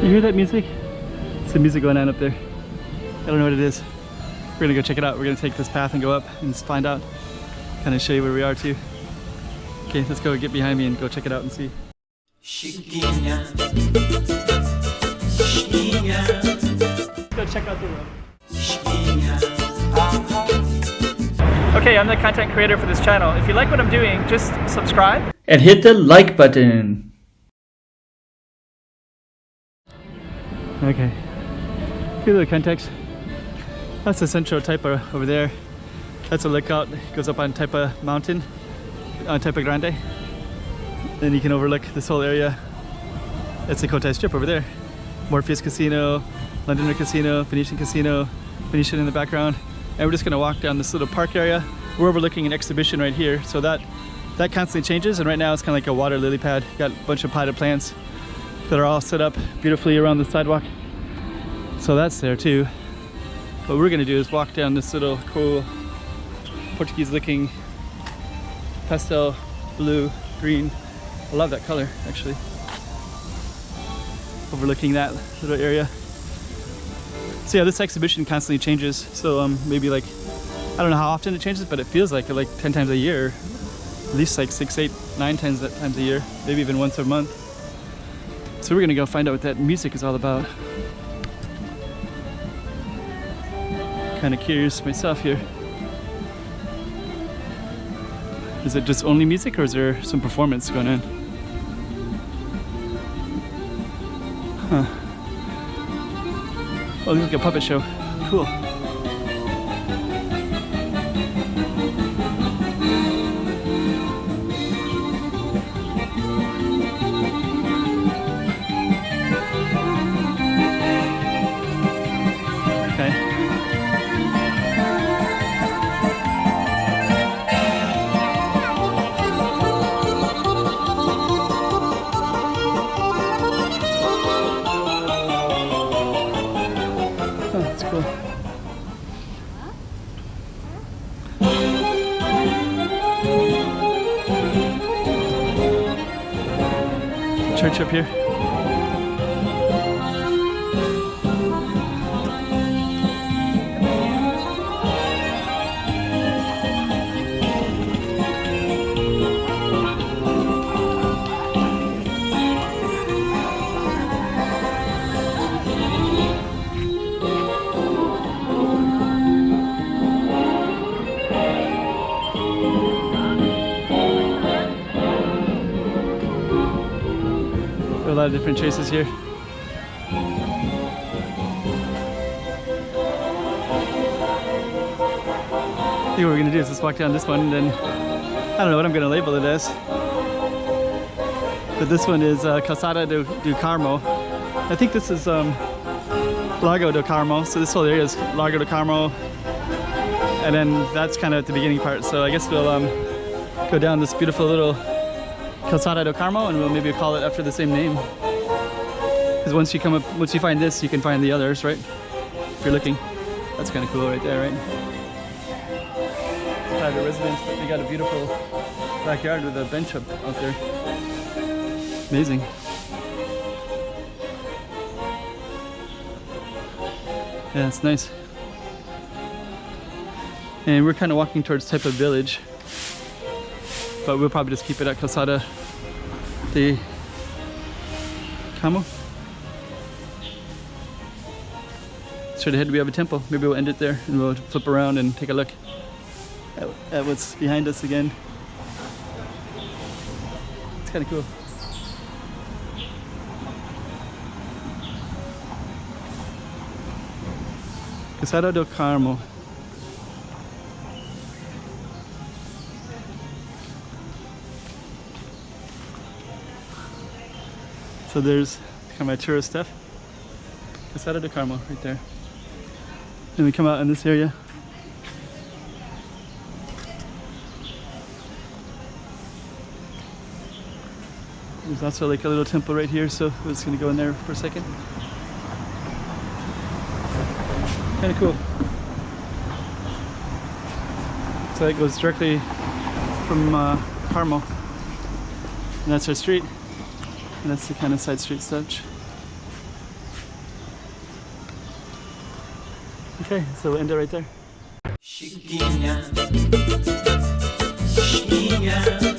You hear that music? It's the music going on up there. I don't know what it is. We're gonna go check it out. We're gonna take this path and go up and just find out. Kind of show you where we are too. Okay, let's go get behind me and go check it out and see. Let's go check out the road. Okay, I'm the content creator for this channel. If you like what I'm doing, just subscribe and hit the like button. Okay, here's the context. That's the central Taipa over there. That's a lookout. It goes up on Taipa mountain, on Taipa Grande. Then you can overlook this whole area. That's the Cotai strip over there. Morpheus Casino, Londoner Casino, Venetian Casino, Venetian in the background. And we're just gonna walk down this little park area. We're overlooking an exhibition right here. So that constantly changes, and right now it's kind of like a water lily pad. Got a bunch of potted plants that are all set up beautifully around the sidewalk. So that's there too. What we're gonna do is walk down this little cool Portuguese looking pastel blue, green. I love that color actually. Overlooking that little area. So yeah, this exhibition constantly changes. So maybe like, I don't know how often it changes, but it feels like 10 times a year. At least like 6, 8, 9 times a year. Maybe even once a month. So we're gonna go find out what that music is all about. Kind of curious myself here. Is it just only music, or is there some performance going on? Huh. Oh, look like a puppet show. Cool. Church up here. A lot of different chases here. I think what we're gonna do is just walk down this one, and then I don't know what I'm gonna label it as. But this one is Calçada do Carmo. I think this is Lago do Carmo. So this whole area is Lago do Carmo, and then that's kind of at the beginning part. So I guess we'll go down this beautiful little Calçada do Carmo, and we'll maybe call it after the same name. Because once you find this, you can find the others, right? If you're looking. That's kind of cool right there, right? Private residence, but they got a beautiful backyard with a bench up out there. Amazing. Yeah, it's nice. And we're kind of walking towards Taipa village, but we'll probably just keep it at Calçada de Carmo. Straight ahead we have a temple. Maybe we'll end it there and we'll flip around and take a look at what's behind us again. It's kind of cool. Calçada do Carmo. So there's kind of my tourist stuff. Calçada do Carmo right there. Then we come out in this area. There's also like a little temple right here, so we're just gonna go in there for a second. Kind of cool. So it goes directly from Carmo, and that's our street, and that's the kind of side street such. Okay, so we'll end it right there. Chiquinha, Chiquinha.